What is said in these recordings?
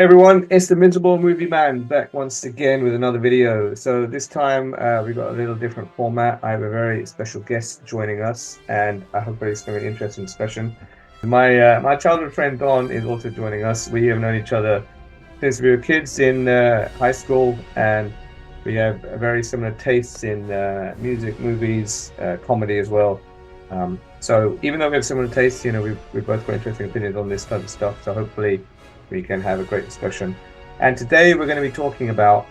Hey everyone, it's the Miserable Movie Man back once again with another video. So this time we've got a little different format. I have a very special guest joining us, and I hope it's going to be an interesting discussion. My childhood friend Don is also joining us. We have known each other since we were kids in high school, and we have very similar tastes in music, movies, comedy as well. So even though we have similar tastes, we've both got interesting opinions on this type of stuff. So hopefully we can have a great discussion. And today we're going to be talking about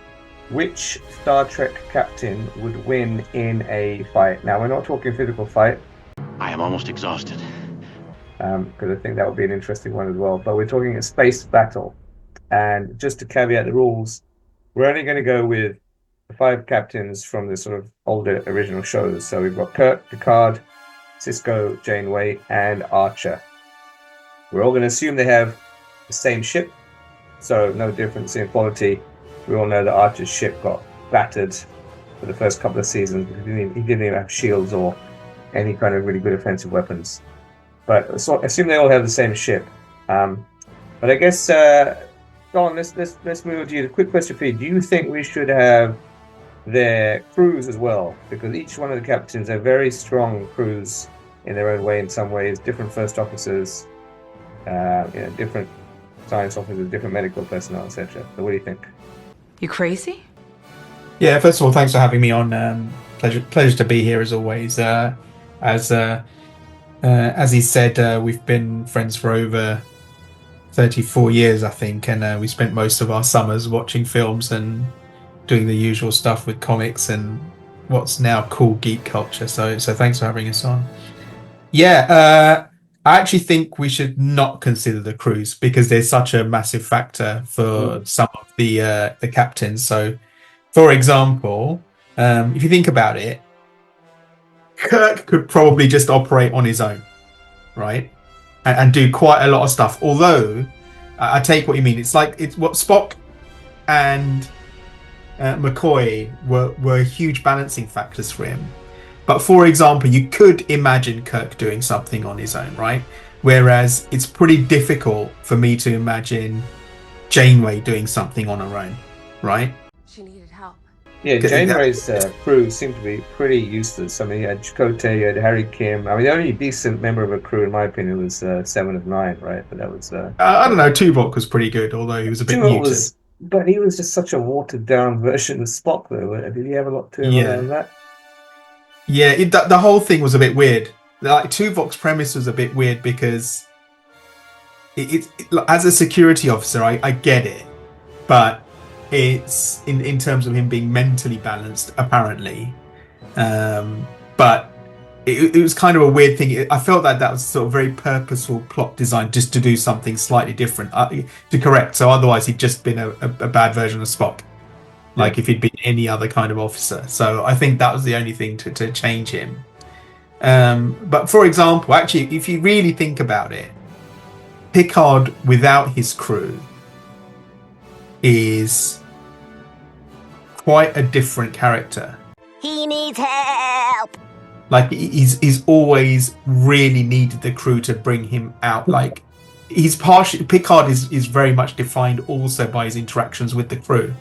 which Star Trek captain would win in a fight. Now, we're not talking physical fight. I am almost exhausted. Because I think that would be an interesting one as well. But we're talking a space battle. And just to caveat the rules, we're only going to go with the 5 captains from the sort of older original shows. So we've got Kirk, Picard, Sisko, Janeway, and Archer. We're all going to assume they have the same ship, so no difference in quality. We all know that Archer's ship got battered for the first couple of seasons because he didn't even have shields or any kind of really good offensive weapons. But so assume they all have the same ship. But I guess, Don, let's move on to you. The quick question for you: do you think we should have their crews as well? Because each one of the captains have very strong crews in their own way. In some ways, different first officers, different science officers, different medical personnel, etc. So what do you think? You crazy? Yeah, first of all, thanks for having me on. Pleasure to be here as always. As he said, we've been friends for over 34 years, I think, and we spent most of our summers watching films and doing the usual stuff with comics and what's now cool geek culture. So thanks for having us on. Yeah, I actually think we should not consider the crews because there's such a massive factor for some of the captains. So, for example, if you think about it, Kirk could probably just operate on his own, right, and do quite a lot of stuff. Although, I take what you mean. It's what Spock and McCoy were huge balancing factors for him. But for example, you could imagine Kirk doing something on his own, right? Whereas it's pretty difficult for me to imagine Janeway doing something on her own, right? She needed help. Yeah, Janeway's crew seemed to be pretty useless. I mean, you had Chakotay, you had Harry Kim. I mean, the only decent member of a crew, in my opinion, was 7 of 9, right? But that was... I don't know, Tuvok was pretty good, although he was a bit muted. But he was just such a watered-down version of Spock, though. Did he have a lot to him other than that? Yeah, the whole thing was a bit weird. Like Tuvok's premise was a bit weird because it as a security officer, I get it, but it's in terms of him being mentally balanced, apparently. But it was kind of a weird thing. I felt that was sort of very purposeful plot design just to do something slightly different to correct. So otherwise, he'd just been a bad version of Spock. Like if he'd been any other kind of officer. So I think that was the only thing to change him. But for example, actually, if you really think about it, Picard without his crew is quite a different character. He needs help. Like he's always really needed the crew to bring him out. Like Picard is very much defined also by his interactions with the crew,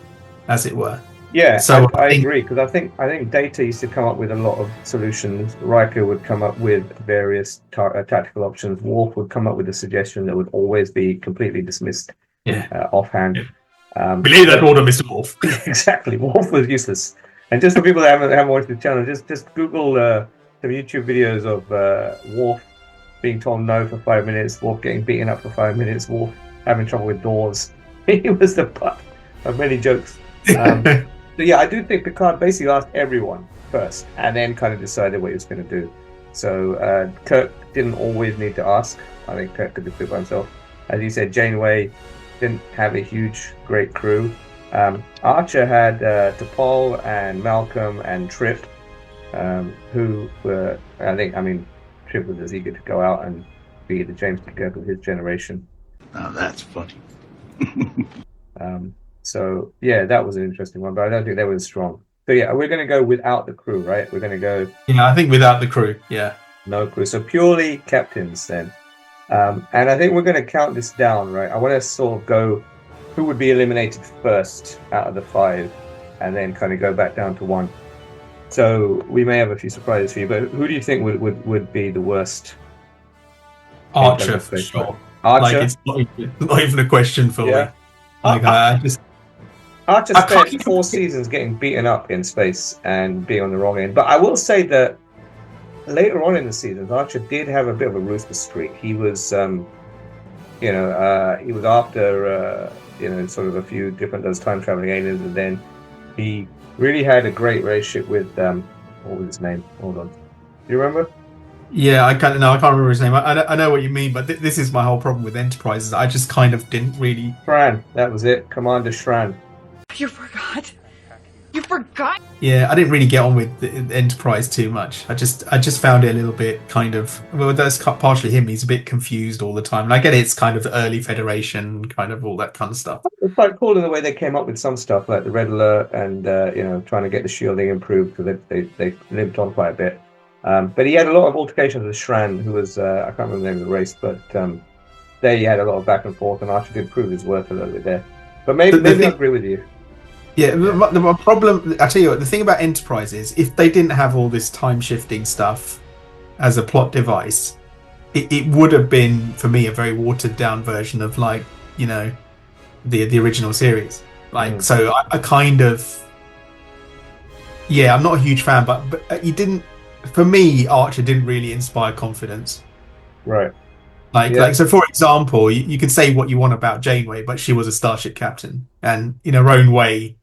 as it were. Yeah, so I agree, because I think Data used to come up with a lot of solutions. Riker would come up with various tactical options. Worf would come up with a suggestion that would always be completely dismissed offhand. Yeah. Believe that order, Mr. Worf. Exactly, Worf was useless. And just for people that haven't watched the channel, just Google some YouTube videos of Worf being told no for 5 minutes, Worf getting beaten up for 5 minutes, Worf having trouble with doors. He was the butt of many jokes. So yeah, I do think Picard basically asked everyone first and then kind of decided what he was going to do. So Kirk didn't always need to ask. I think Kirk could do it by himself. As you said, Janeway didn't have a great crew. Archer had T'Pol and Malcolm and Trip, who were, Trip was as eager to go out and be the James Kirk of his generation. Now that's funny. So yeah, that was an interesting one, but I don't think they were strong. So yeah, we're going to go without the crew, right? We're going to go... Yeah, I think without the crew, yeah. No crew. So purely captains then. And I think we're going to count this down, right? I want to sort of go who would be eliminated first out of the 5, and then kind of go back down to 1. So we may have a few surprises for you, but who do you think would be the worst? Archer, for sure. Archer? Like, it's not even a question for me. Like, I just... Archer spent 4 seasons getting beaten up in space and being on the wrong end. But I will say that later on in the seasons, Archer did have a bit of a ruthless streak. He was, he was after, sort of a few different those time traveling aliens, and then he really had a great relationship with what was his name? Hold on, do you remember? Yeah, I can't remember his name. I know what you mean, but this is my whole problem with Enterprise. Is I just kind of didn't really. Shran, that was it, Commander Shran. You forgot. You forgot. Yeah, I didn't really get on with the Enterprise too much. I just found it a little bit kind of. Well, that's partially him. He's a bit confused all the time, and I get it's kind of the early Federation, kind of all that kind of stuff. It's quite cool in the way they came up with some stuff, like the Red Alert, and trying to get the shielding improved, because they limped on quite a bit. But he had a lot of altercations with Shran, who was I can't remember the name of the race, but there he had a lot of back and forth, and Archer did prove his worth a little bit there. But maybe I agree with you. Yeah, the problem, I tell you what, the thing about Enterprise is, if they didn't have all this time-shifting stuff as a plot device, it would have been, for me, a very watered-down version of, like, the original series. Like, so I kind of... Yeah, I'm not a huge fan, but he didn't... For me, Archer didn't really inspire confidence. Right. Like, so for example, you could say what you want about Janeway, but she was a starship captain, and in her own way,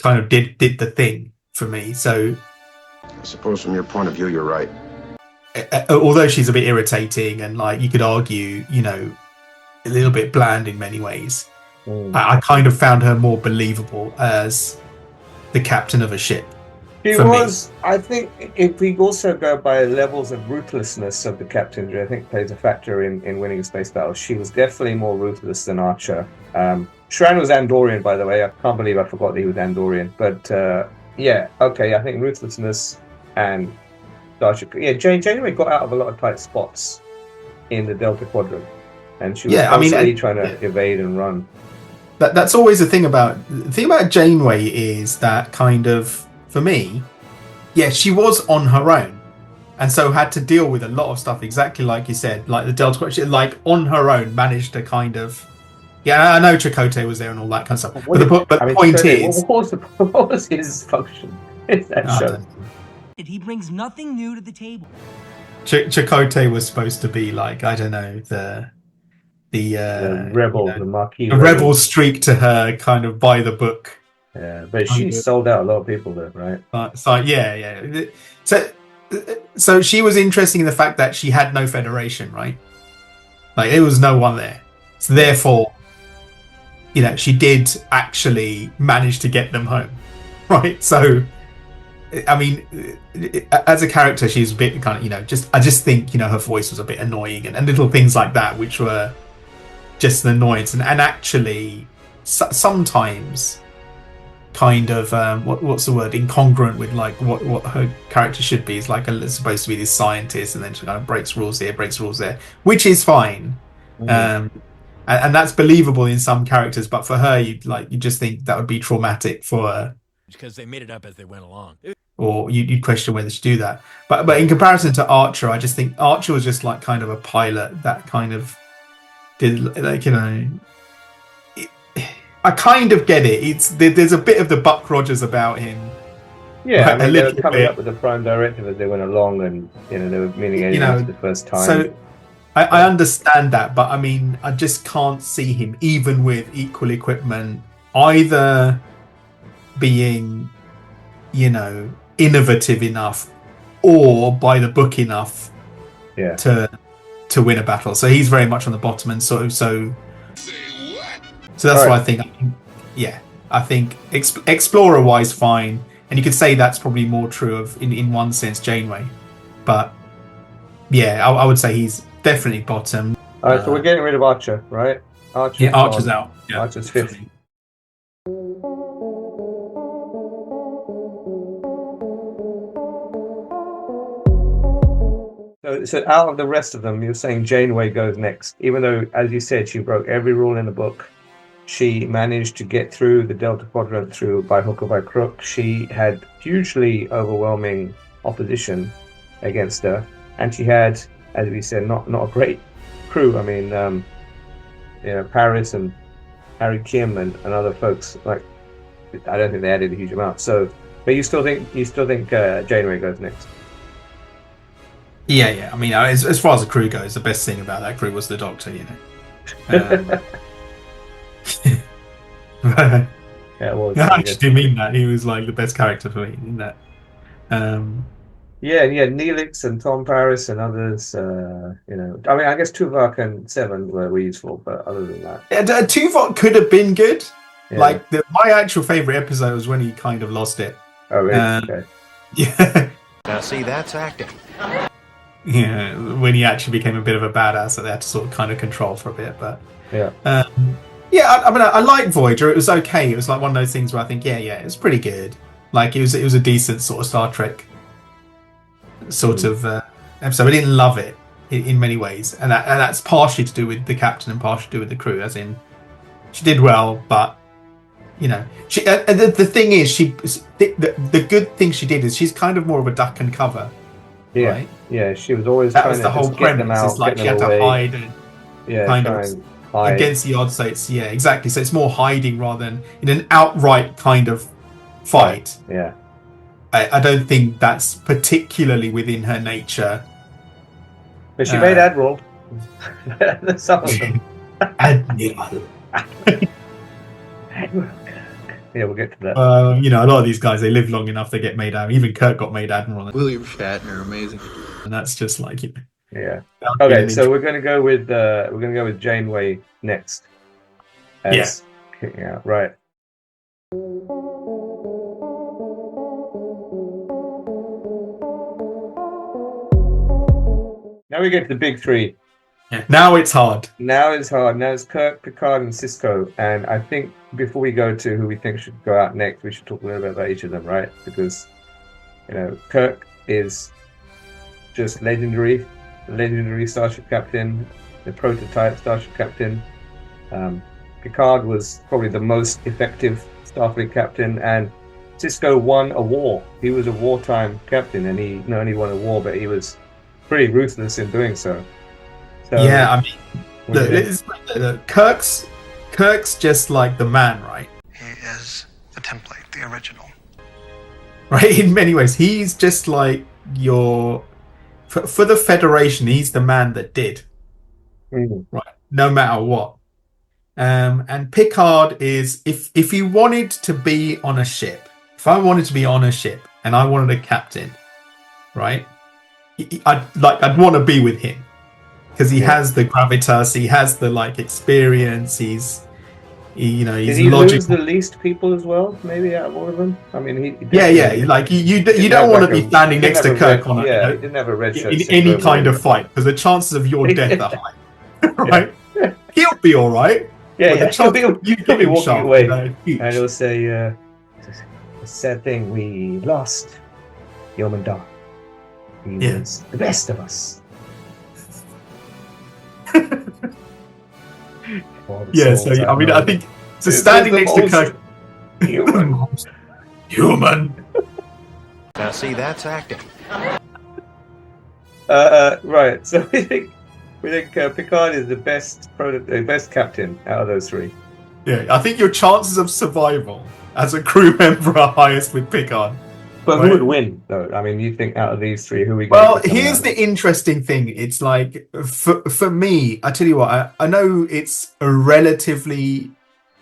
kind of did the thing for me. So I suppose from your point of view, you're right. Although she's a bit irritating and, like, you could argue, a little bit bland in many ways, I kind of found her more believable as the captain of a ship. She was, I think, if we also go by levels of ruthlessness of the captainry, I think plays a factor in winning a space battle. She was definitely more ruthless than Archer. Shran was Andorian, by the way. I can't believe I forgot that he was Andorian. But I think ruthlessness and Starship. Yeah, Janeway got out of a lot of tight spots in the Delta Quadrant, and she was constantly trying to evade and run. That's always the thing about Janeway, is that kind of, for me, she was on her own, and so had to deal with a lot of stuff, exactly like you said, like the Delta Quadrant. She, like, on her own, managed to kind of. Yeah, I know Chakotay was there and all that kind of stuff. But the point is, what was his function in that show? He brings nothing new to the table. Chakotay was supposed to be, like, I don't know, the rebel, the Marquis. A rebel streak to her, kind of by the book. Yeah, but she sold out a lot of people there, right? So she was interesting in the fact that she had no Federation, right? Like, there was no one there. So therefore, she did actually manage to get them home, right? So, I mean, as a character, she's a bit kind of, I just think, her voice was a bit annoying, and little things like that, which were just an annoyance, and actually sometimes kind of what's the word, incongruent with, like, what her character should be. Is like supposed to be this scientist, and then she kind of breaks rules here, breaks rules there, which is fine. And that's believable in some characters, but for her, you just think that would be traumatic for her, because they made it up as they went along, or you'd question whether to do that. But in comparison to Archer, I just think Archer was just, like, kind of a pilot that kind of did, like, I kind of get it. There's a bit of the Buck Rogers about him. Yeah, I mean, they were coming up with the Prime Directive as they went along, and they were meeting aliens for the first time. So I understand that, but I mean, I just can't see him, even with equal equipment, either being, innovative enough or by the book enough to win a battle. So he's very much on the bottom, and so that's why I think, I think Explorer wise, fine, and you could say that's probably more true of in one sense Janeway, but I would say he's definitely bottom. All right, so we're getting rid of Archer, right? Archer's out. Yeah, Archer's 50. So out of the rest of them, you're saying Janeway goes next, even though, as you said, she broke every rule in the book. She managed to get through the Delta Quadrant through by hook or by crook. She had hugely overwhelming opposition against her, and she had, as we said, not a great crew. I mean, Paris and Harry Kim and other folks, like, I don't think they added a huge amount. So, but you still think Janeway goes next? Yeah. I mean, as far as the crew goes, the best thing about that crew was the Doctor, Yeah, it was. I actually mean that. He was like the best character for me in that. Yeah, Neelix and Tom Paris and others. I mean, I guess Tuvok and Seven were useful, but other than that, Tuvok could have been good. yeah. Like my actual favorite episode was when he kind of lost it. Oh, really? Okay. Yeah. Now, see, that's acting. Yeah, when he actually became a bit of a badass that they had to sort of kind of control for a bit, but Yeah. I mean, I like Voyager. It was okay. It was like one of those things where I think, it was pretty good. Like it was a decent sort of Star Trek sort of episode. I didn't love it in many ways, and that's partially to do with the captain and partially to do with the crew. As in, she did well, but she. The thing is, the good thing she did is she's kind of more of a duck and cover. Yeah. Right? Yeah, she was always That trying was to the whole just get them premise. out, It's like get she had them to away. hide and Yeah, kind try of and hide. against the odds. So it's exactly. So it's more hiding rather than in an outright kind of fight. Yeah. I don't think that's particularly within her nature. But she made Admiral. Some of them. Admiral. Yeah, we'll get to that. A lot of these guys, they live long enough, they get made out. Even Kirk got made Admiral, William Shatner, amazing. and that's just like Yeah. Okay, so we're gonna go with Janeway next. Yeah. Right. Now we get to the big three. Now it's hard. Now it's hard. Now it's Kirk, Picard, and Sisko. And I think before we go to who we think should go out next, we should talk a little bit about each of them, right? Because, Kirk is just legendary Starship captain, the prototype Starship captain. Picard was probably the most effective Starfleet captain, and Sisko won a war. He was a wartime captain, and he not only won a war, but he was pretty ruthless in doing so. Yeah, I mean, Kirk's just like the man, right? He is the template, the original. Right, in many ways, he's just like for the Federation. He's the man that did, right? No matter what. And Picard is if you wanted to be on a ship, if I wanted to be on a ship and I wanted a captain, right? I'd want to be with him. Because he has the gravitas, he has the experience. He's Did he logical. lose the least people as well? Maybe out of all of them. I mean, he Like you don't want to be standing next to Kirk on he didn't have a red shirt in any syndrome kind or of fight because the chances of your death are high. Right? He'll be all right. Yeah, he'll be walking shot, away, and he'll say, "A sad thing, we lost Yeoman Dar. He was the best of us." So I mean, I think standing next to Kirk, human. Now, see, that's acting. Right. So we think Picard is the best captain out of those three. Yeah, I think your chances of survival as a crew member are highest with Picard. But who would win, though? I mean, you think out of these three, who we? Well, here's the interesting thing. It's like for me, I tell you what, I know it's a relatively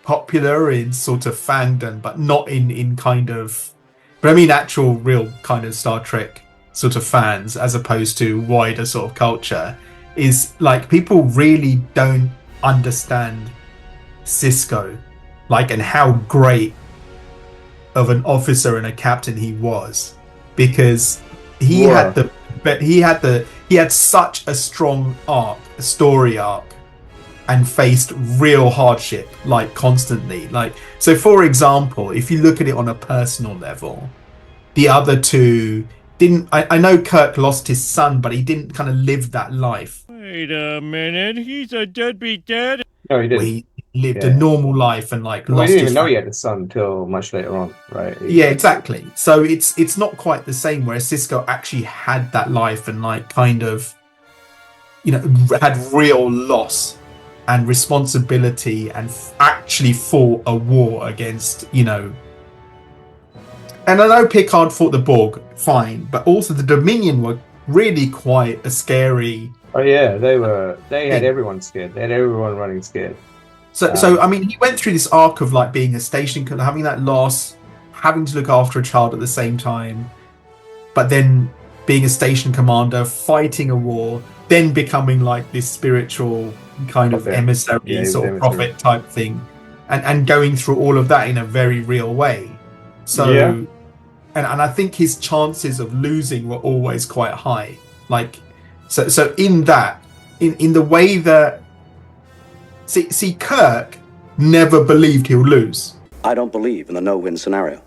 popular in sort of fandom, but not in kind of. But I mean, actual, real kind of Star Trek sort of fans, as opposed to wider sort of culture, is like people really don't understand Sisko, and how great of an officer and a captain he was, because he had such a strong story arc, and faced real hardship constantly. So for example, if you look at it on a personal level, the other two didn't. I know Kirk lost his son, but he didn't kind of live that life. Wait a minute, he's a deadbeat dad. No, he didn't. lived a Yeah. normal life and like Well, we lost didn't his even know he family. had a son till much later on, right? Yeah, exactly. So it's not quite the same. Whereas Sisko actually had that life and like kind of, had real loss and responsibility and actually fought a war against, And I know Picard fought the Borg, fine, but also the Dominion were really quite a scary. Oh yeah, they had thing. everyone scared. They had everyone running scared. So I mean, he went through this arc of like being a station, having that loss, having to look after a child at the same time, but then being a station commander, fighting a war, then becoming like this spiritual kind of Prophet. emissary, Yeah, he was sort of emissary. prophet type thing, and going through all of that in a very real way. So, Yeah. and I think his chances of losing were always quite high. Like, so in that, in the way that, see, Kirk never believed he'll lose. I don't believe in the no-win scenario.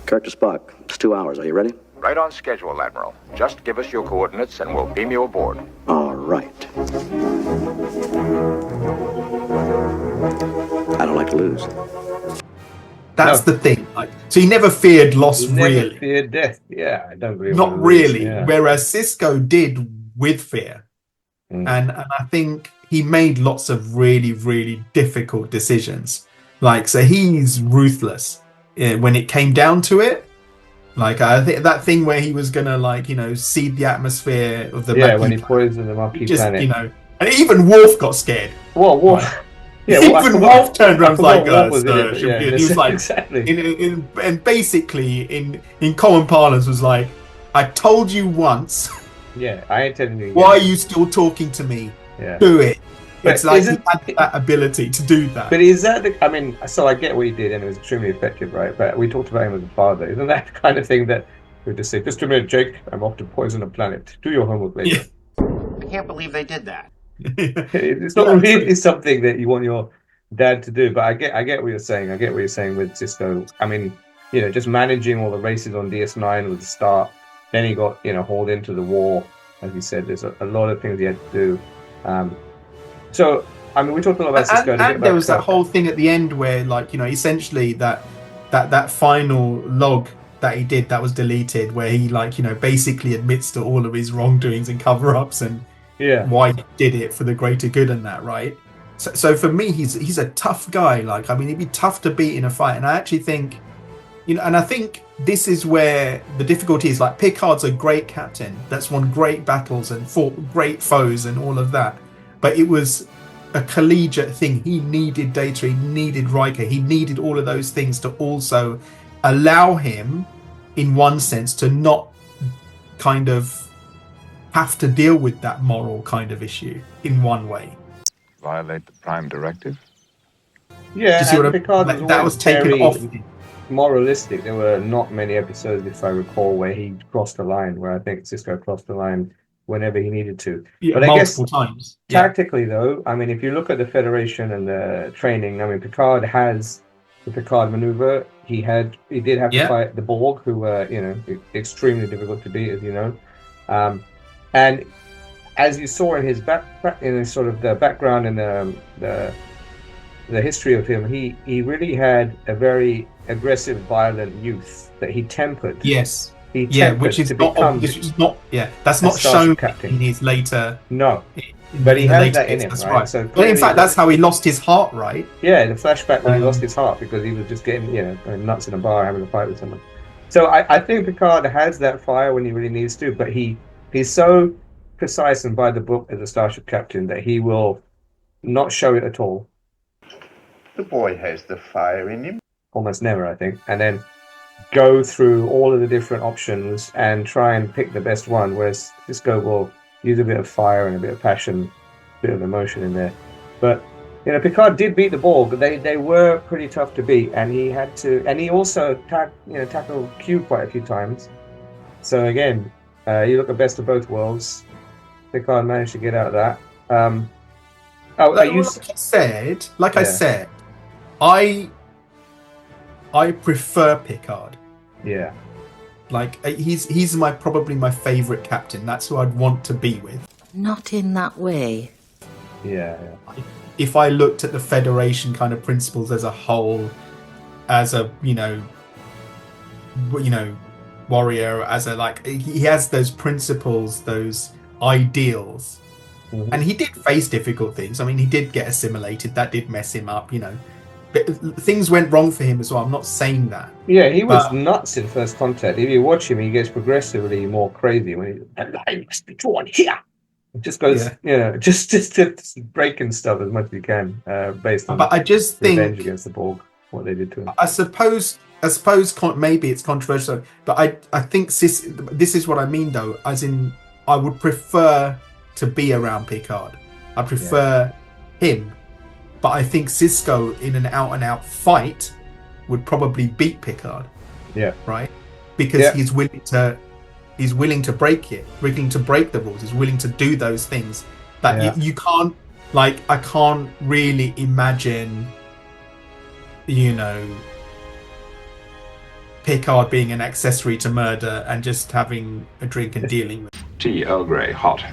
Kirk to Spock. It's 2 hours. Are you ready? Right on schedule, Admiral. Just give us your coordinates and we'll beam you aboard. All right. I don't like to lose. That's the thing. Like, so he never feared loss, He never really. feared death. Yeah, I don't believe. Not in really. Yeah. Whereas Sisko did with fear. And I think he made lots of really, really difficult decisions. Like, so he's ruthless when it came down to it. Like, I think that thing where he was gonna, like, seed the atmosphere of the Maquis when he planet. poisoned the Maquis planet. And even Worf got scared. Well, Worf. Right. Yeah, Even Worf turned around and was like, Worf was in "Sir, it, but should yeah, we-" and he was like, exactly. and basically in common parlance was like, I told you once. Yeah, I ain't telling you. Why are you still talking to me? Yeah. Do it. But It's like he isn't- had that ability to do that. But is that I mean, so I get what he did, and it was extremely effective, right? But we talked about him as a father. Isn't that the kind of thing that we just say, just a minute, Jake, I'm off to poison a planet. Do your homework later. I can't believe they did that. It's not really something that you want your dad to do, but I get what you're saying. I get what you're saying with Sisko. I mean, just managing all the races on DS9 was the start. Then he got, hauled into the war. As you said, there's a lot of things he had to do. So, I mean, we talked a lot about Sisko. And there was that whole thing at the end where, like, essentially that final log that he did that was deleted, where he, like, basically admits to all of his wrongdoings and cover-ups and why he did it for the greater good and that, right? So for me, he's a tough guy. Like, I mean, he'd be tough to beat in a fight. And I actually think, and I think this is where the difficulty is. Like, Picard's a great captain that's won great battles and fought great foes and all of that. But it was a collegiate thing. He needed Data, he needed Riker, he needed all of those things to also allow him, in one sense, to not kind of have to deal with that moral kind of issue in one way. Violate the Prime Directive? Yeah, and Picard that was taken very off. Moralistic. There were not many episodes, if I recall, where he crossed the line, where I think Sisko crossed the line whenever he needed to. Yeah, but I guess multiple times. Tactically, though, I mean, if you look at the Federation and the training, I mean, Picard has the Picard maneuver. He did have to fight the Borg, who were, extremely difficult to beat, as you know. And as you saw in his sort of the background and the history of him, he really had a very aggressive, violent youth that he tempered. Yes. He tempered which is to not, become that's not shown in his later. No, but he had that in him, that's right? So but in fact, that's how he lost his heart, right? Yeah, the flashback when he lost his heart because he was just getting, going nuts in a bar having a fight with someone. So I think Picard has that fire when he really needs to, but he's so precise and by the book as a starship captain that he will not show it at all. The boy has the fire in him. Almost never, I think. And then go through all of the different options and try and pick the best one, whereas Sisko will use a bit of fire and a bit of passion, a bit of emotion in there. But Picard did beat the Borg. They were pretty tough to beat, and he had to, and he also tackled Q quite a few times. So again, you look at best of both worlds. Picard managed to get out of that. I said, I prefer Picard. Yeah. Like, he's probably my favorite captain. That's who I'd want to be with. Not in that way. Yeah. if I looked at the Federation kind of principles as a whole, as a warrior, as a like, he has those principles, those ideals, and he did face difficult things. I mean, he did get assimilated. That did mess him up, But things went wrong for him as well. I'm not saying that. Yeah, he was nuts in First Contact. If you watch him, he gets progressively more crazy when he must be drawn here. It just goes, just breaking stuff as much as you can, based on. But I just revenge think against the Borg, what they did to him. I suppose maybe it's controversial, but I think this is what I mean though. As in, I would prefer to be around Picard. I prefer him. But I think Sisko in an out-and-out fight would probably beat Picard. Yeah. Right? Because he's willing to break it, willing to break the rules. He's willing to do those things that you can't. Like, I can't really imagine, Picard being an accessory to murder and just having a drink and dealing with it. Tea, Earl Grey, hot.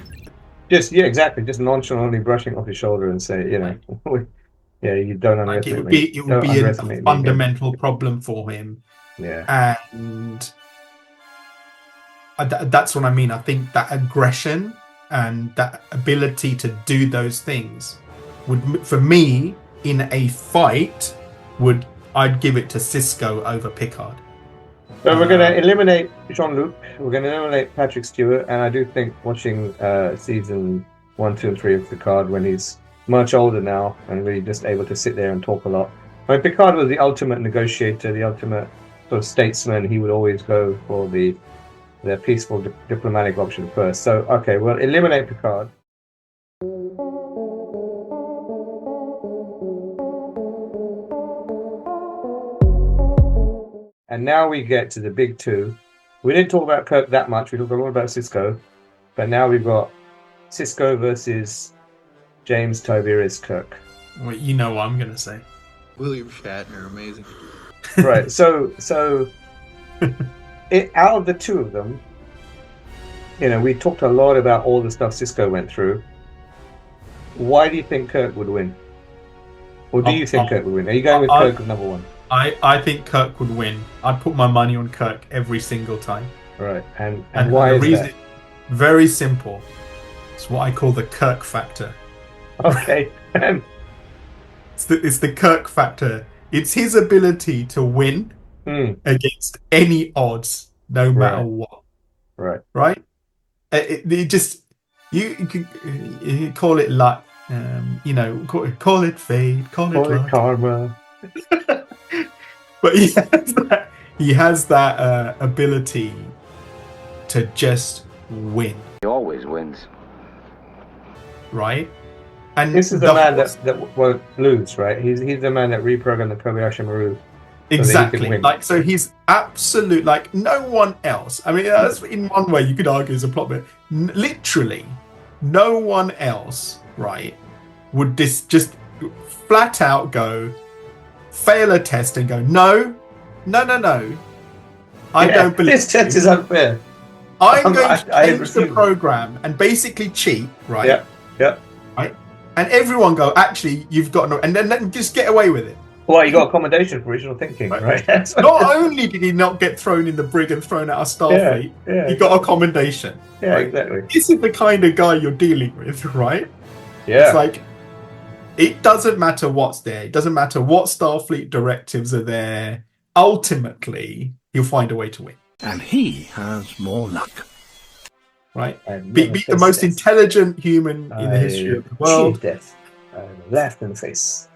Exactly. Just nonchalantly brushing off his shoulder and say, you don't underestimate me. It would be a fundamental problem for him. Yeah. And that's what I mean. I think that aggression and that ability to do those things would, for me, in a fight, I'd give it to Sisko over Picard. So we're going to eliminate Jean-Luc. We're going to eliminate Patrick Stewart, and I do think watching season 1, 2, and 3 of Picard when he's much older now and really just able to sit there and talk a lot. I mean, Picard was the ultimate negotiator, the ultimate sort of statesman. He would always go for the peaceful diplomatic option first. So, okay, we'll eliminate Picard. And now we get to the big two. We didn't talk about Kirk that much. We talked a lot about Sisko. But now we've got Sisko versus James Tiberius Kirk. Well, you know what I'm going to say. William Shatner, amazing. Right, so out of the two of them, we talked a lot about all the stuff Sisko went through. Why do you think Kirk would win? Or do you think Kirk would win? Are you going with Kirk as number one? I think Kirk would win. I'd put my money on Kirk every single time. Right, and why is that? Very simple. It's what I call the Kirk factor. Okay. It's the Kirk factor. It's his ability to win against any odds, no matter what. Right. Right? You can call it luck. Call it fate. Call it luck. Karma. But he has that ability to just win. He always wins. Right? And this is the man that won't lose, right? He's the man that reprogrammed the Kobayashi Maru. Exactly. So he's absolute, like no one else. I mean, that's in one way you could argue as a plot, but literally no one else, right, would just flat out go, fail a test and go, no. I don't believe this test is unfair. I'm going to change the program and basically cheat, right? Yeah. Right? And everyone go, actually, you've got no, and then just get away with it. Well, you got accommodation for original thinking, right? Not only did he not get thrown in the brig and thrown out of Starfleet, he got accommodation. Yeah, right? Exactly. This is the kind of guy you're dealing with, right? Yeah. It's like, it doesn't matter what's there. It doesn't matter what Starfleet directives are there. Ultimately, he'll find a way to win. And he has more luck. Right? Be the most intelligent human in the history of the world. Death. Laughed in the face.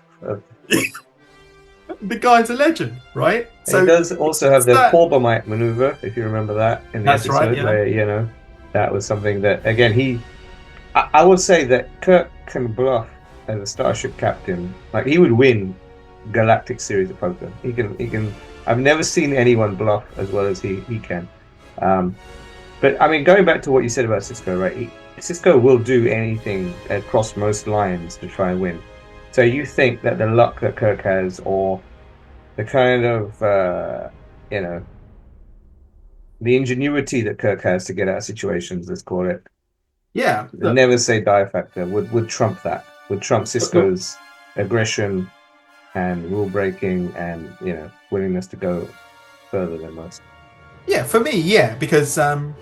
The guy's a legend, right? So he does also have the Corbomite maneuver, if you remember that in the episode, right, yeah. Where that was something that again I would say that Kirk can bluff as a starship captain. Like he would win galactic series of poker. He can. I've never seen anyone bluff as well as he can. But I mean, going back to what you said about Sisko, right? Sisko will do anything across most lines to try and win. So you think that the luck that Kirk has, or the kind of, the ingenuity that Kirk has to get out of situations, let's call it. Yeah. The never say die factor would trump that. would trump Sisko's aggression and rule breaking and willingness to go further than most. Yeah, for me, yeah, because the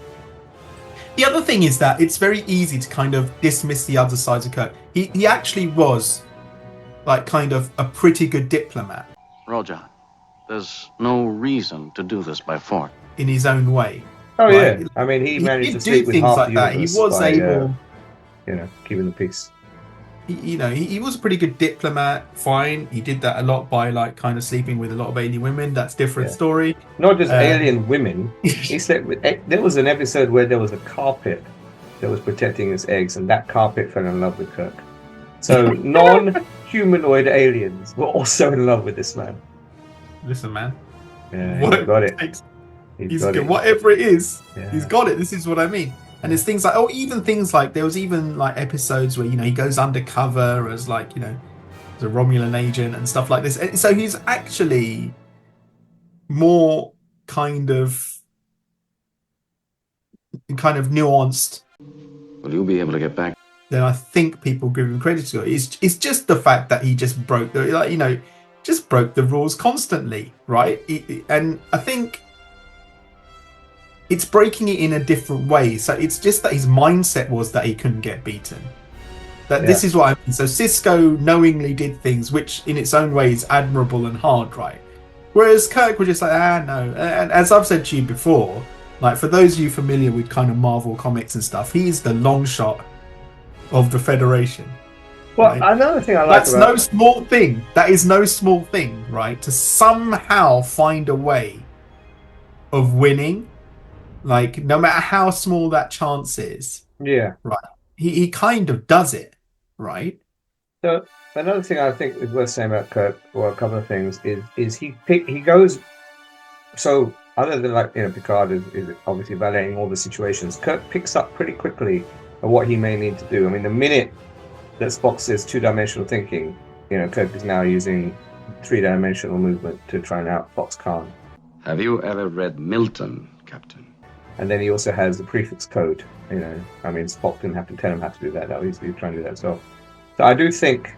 other thing is that it's very easy to kind of dismiss the other sides of Kirk. He actually was like kind of a pretty good diplomat. Roger, there's no reason to do this by force. In his own way. Oh right? Yeah, I mean he managed to do sleep with things half like the that. He universe was by, able, keeping the peace. He was a pretty good diplomat. Fine, he did that a lot by like kind of sleeping with a lot of alien women. That's a different story. Not just alien women. He slept with. There was an episode where there was a carpet that was protecting his eggs, and that carpet fell in love with Kirk. So non-humanoid aliens were also in love with this man. Listen, man. Yeah, he got it. He's got it. Whatever it is, he's got it. This is what I mean. And it's things like, even things like, there was even like episodes where, he goes undercover as like, as a Romulan agent and stuff like this. And so he's actually more kind of nuanced. Will you be able to get back? Then I think people give him credit to it. It's just the fact that he just broke the rules constantly, right? And I think it's breaking it in a different way. So it's just that his mindset was that he couldn't get beaten. This is what I mean. So Sisko knowingly did things which in its own way is admirable and hard, right? Whereas Kirk was just like, no. And as I've said to you before, like for those of you familiar with kind of Marvel comics and stuff, he's the long shot of the Federation. Well, right? Another thing I like That's no small thing. That is no small thing, right? To somehow find a way of winning, like no matter how small that chance is. Yeah. Right. He kind of does it, right? So another thing I think is worth saying about Kirk, or a couple of things, is he goes. So other than like Picard is obviously evaluating all the situations, Kirk picks up pretty quickly at what he may need to do. I mean, the minute that Spock says two-dimensional thinking, Kirk is now using three-dimensional movement to try and outfox Khan. Have you ever read Milton, Captain? And then he also has the prefix code. I mean, Spock didn't have to tell him how to do that. He's trying to do that himself. So I do think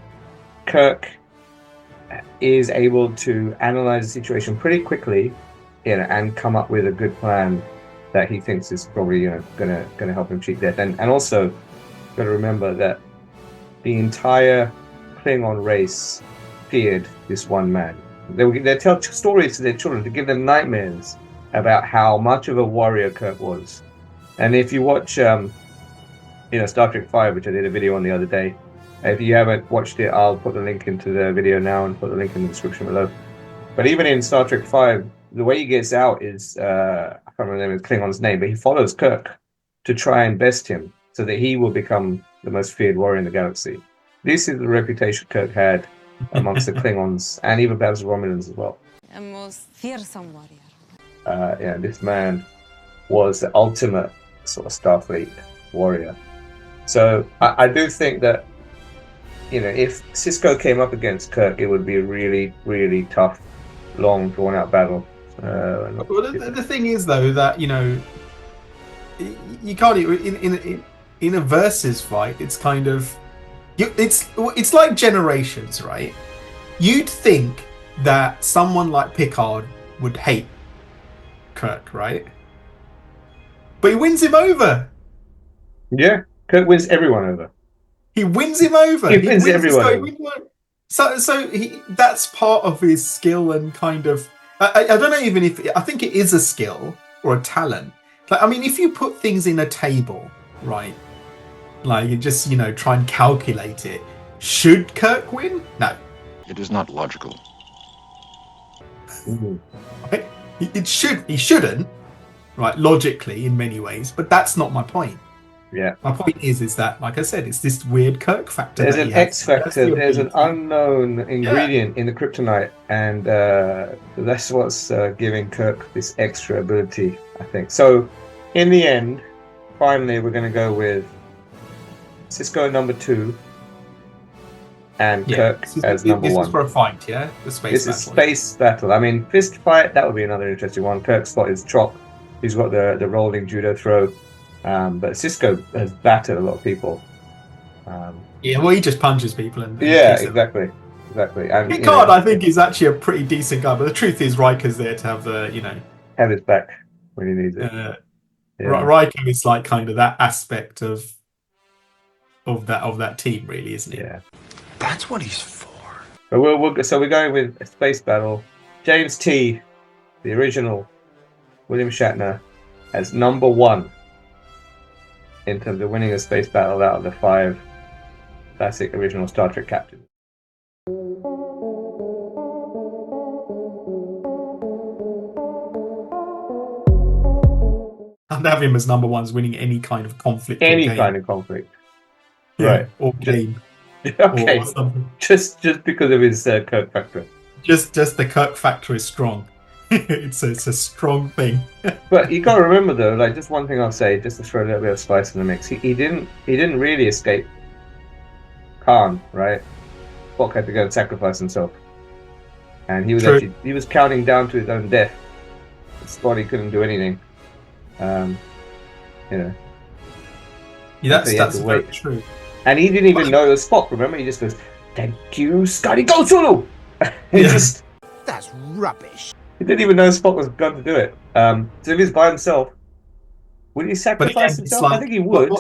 Kirk is able to analyze the situation pretty quickly, and come up with a good plan that he thinks is probably gonna help him cheat death. And also, got to remember that the entire Klingon race feared this one man. They tell stories to their children to give them nightmares about how much of a warrior Kirk was. And if you watch, Star Trek V, which I did a video on the other day, if you haven't watched it, I'll put the link into the video now and put the link in the description below. But even in Star Trek V, the way he gets out is, I can't remember the Klingon's name, but he follows Kirk to try and best him so that he will become the most feared warrior in the galaxy. This is the reputation Kirk had amongst the Klingons and even perhaps the Romulans as well. A most fearsome warrior. This man was the ultimate sort of Starfleet warrior. So I do think that, if Sisko came up against Kirk, it would be a really, really tough, long, drawn-out battle. Well, the thing is, though, that, you can't, in a versus fight, it's kind of, it's like Generations, right? You'd think that someone like Picard would hate Kirk, right? But he wins him over. Yeah, Kirk wins everyone over. He wins him over. He wins everyone over. So that's part of his skill and kind of. I don't know even if I think it is a skill or a talent. Like, I mean, if you put things in a table, right? Like you just try and calculate it. Should Kirk win? No. It is not logical. Mm-hmm. Right? He shouldn't, right? Logically, in many ways, but that's not my point. Yeah. My point is that, like I said, it's this weird Kirk factor. There's an X factor. There's an unknown ingredient in the kryptonite, and that's what's giving Kirk this extra ability, I think. So, in the end, finally, we're going to go with Sisko number 2 and Kirk as number 1. This is for a fight, yeah? The space battle. This is space battle. I mean, fist fight, that would be another interesting one. Kirk's got his chop. He's got the rolling judo throw. But Sisko has battered a lot of people. Yeah, well, he just punches people and yeah, kicks them. exactly. And Picard, I think, is actually a pretty decent guy, but the truth is, Riker's there to have the, have his back when he needs it. Riker is like kind of that aspect of that team, really, isn't he? Yeah, That's what he's for. But so we're going with a space battle. James T, the original William Shatner, as number 1 in terms of winning a space battle out of the 5 classic original Star Trek captains. I'd have him as number 1 as winning any kind of conflict. Any kind of conflict. Yeah, right. Or game. Okay. Or something. Just because of his Kirk factor. Just the Kirk factor is strong. it's a strong thing. But you got to remember though, like just one thing I'll say, just to throw a little bit of spice in the mix. He didn't really escape Khan, right? Spock had to go and sacrifice himself, and he was counting down to his own death. Scotty couldn't do anything. Yeah, that's very true. And he didn't even know it was Spock. Remember, he just goes, "Thank you, Scotty. Go Zulu." That's rubbish. He didn't even know Spock was going to do it. So if he's by himself, would he sacrifice himself? I think he would.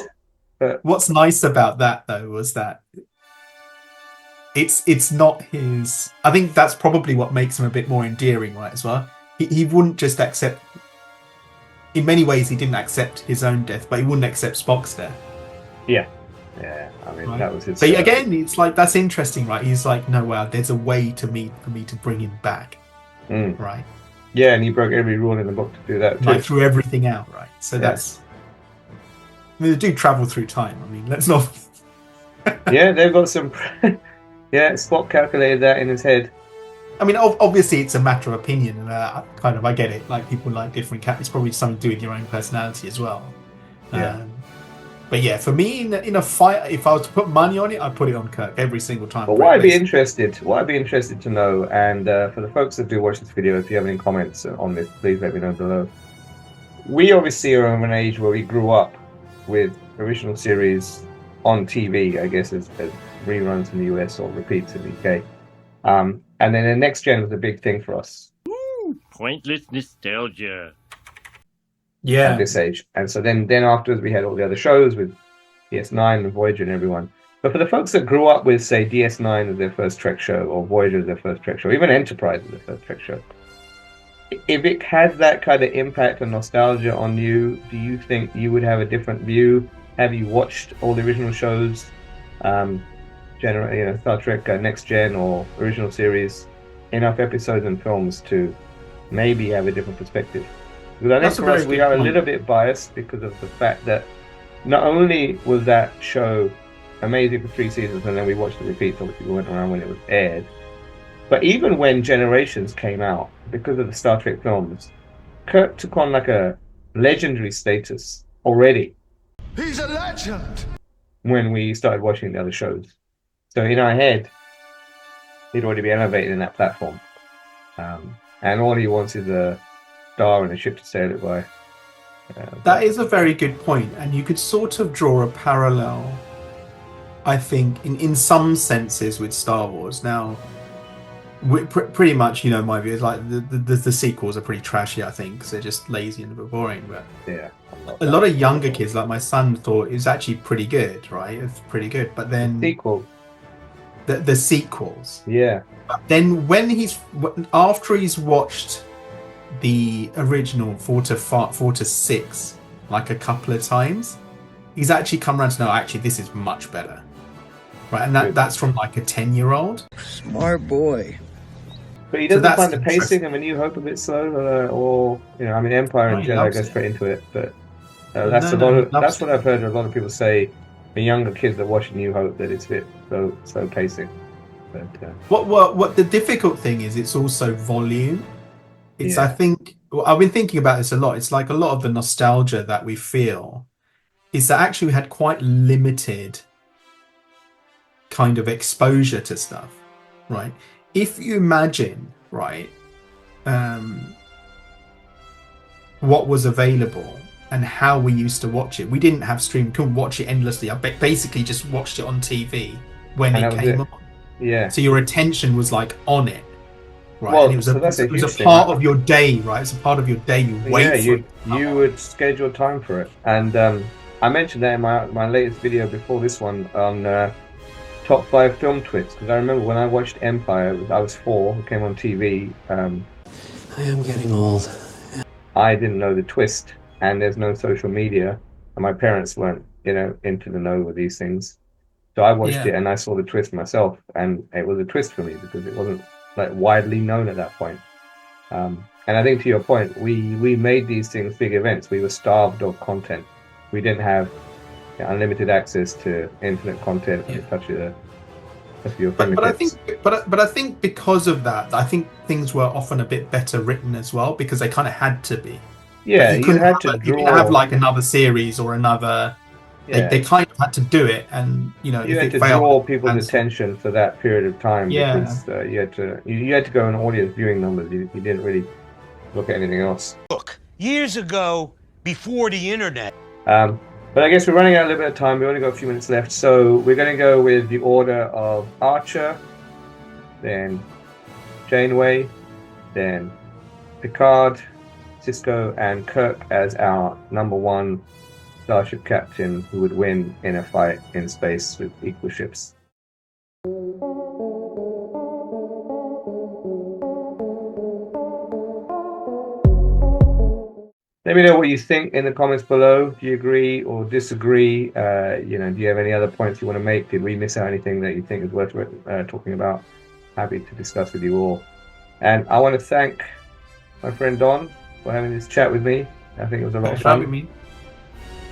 What's nice about that, though, was that it's not his. I think that's probably what makes him a bit more endearing, right? As well, he wouldn't just accept. In many ways, he didn't accept his own death, but he wouldn't accept Spock's death. Yeah. I mean, that was his. But again, it's like that's interesting, right? He's like, no, wow, there's a way for me to bring him back, right? Yeah, and he broke every rule in the book to do that. Like threw everything out, right? So that's. I mean, they do travel through time. I mean, let's not. Yeah, they've got some. Yeah, Spock calculated that in his head. I mean, obviously, it's a matter of opinion, and I get it. Like people like different cats. It's probably something to do with your own personality as well. Yeah. But yeah, for me, in a fight, if I was to put money on it, I'd put it on Kirk every single time. But what I'd be interested to know, and for the folks that do watch this video, if you have any comments on this, please let me know below. We obviously are of an age where we grew up with original series on TV, I guess, as reruns in the US or repeats in the UK. And then the next gen was a big thing for us. Pointless nostalgia. Yeah. At this age. And so then afterwards we had all the other shows with DS9 and Voyager and everyone. But for the folks that grew up with, say, DS9 as their first Trek show, or Voyager as their first Trek show, even Enterprise as their first Trek show, if it has that kind of impact and nostalgia on you, do you think you would have a different view? Have you watched all the original shows, Star Trek Next Gen or original series, enough episodes and films to maybe have a different perspective? Because I think for us, we are a little bit biased because of the fact that not only was that show amazing for 3 seasons and then we watched the repeats, obviously we went around when it was aired, but even when Generations came out, because of the Star Trek films, Kirk took on like a legendary status already. He's a legend! When we started watching the other shows. So in our head, he'd already be elevated in that platform. And all he wants is a star and a ship to sail it by. That is a very good point, and you could sort of draw a parallel, I think, in some senses with Star Wars. Now, pretty much, my view is like the sequels are pretty trashy, I think, because they're just lazy and a bit boring. But yeah, a lot of younger kids, like my son, thought it was actually pretty good, right? It's pretty good, but then the sequels, yeah. But then after he's watched the original 4 to 6 like a couple of times, he's actually come around to know actually this is much better, right? And that's from like a 10-year-old. Smart boy. But he doesn't find the pacing of A New Hope a bit slow, or Empire and Jedi go straight into it. But that's what I've heard a lot of people say. The younger kids that watch New Hope, that it's a bit slow pacing. But what the difficult thing is, it's also volume. It's I think I've been thinking about this a lot. It's like a lot of the nostalgia that we feel is that actually we had quite limited kind of exposure to stuff, right? If you imagine, right, what was available and how we used to watch it. We didn't have stream, couldn't watch it endlessly. I basically just watched it on TV when it came on. Yeah. So your attention was like on it, right? Well, and it was a part of your day, right? It's a part of your day. You wait for it. You would schedule time for it. And I mentioned that in my latest video before this one on top 5 film twists, because I remember when I watched Empire, I was 4, it came on TV. I am getting old. I didn't know the twist, and there's no social media, and my parents weren't, into the know with these things. So I watched it and I saw the twist myself, and it was a twist for me because it wasn't like widely known at that point. And I think to your point, we made these things big events. We were starved of content. We didn't have unlimited access to infinite content at the touch of your fingertips. But I think because of that, I think things were often a bit better written as well, because they kind of had to be. Yeah, you couldn't have like another series or another. They kind of had to do it, and you had to draw people's attention for that period of time. Because you had to go on audience viewing numbers. You didn't really look at anything else. Look, years ago, before the internet. But I guess we're running out a little bit of time. We've only got a few minutes left, so we're going to go with the order of Archer, then Janeway, then Picard, Sisko, and Kirk as our number 1 starship captain who would win in a fight in space with equal ships. Let me know what you think in the comments below. Do you agree or disagree? Do you have any other points you want to make? Did we miss out anything that you think is worth talking about? Happy to discuss with you all. And I want to thank my friend Don for having this chat with me. I think it was a lot of fun.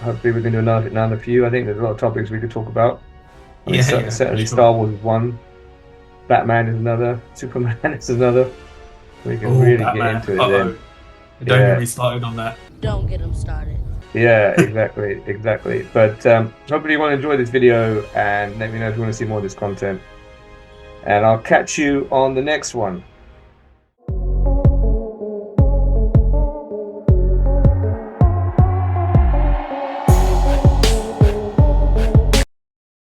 Hopefully we can do another few. I think there's a lot of topics we could talk about. Certainly Star Wars is one. Batman is another. Superman is another. We can really get into it then. Don't get me started on that. Don't get him started. Yeah, exactly. But hopefully you want to enjoy this video, and let me know if you want to see more of this content. And I'll catch you on the next one.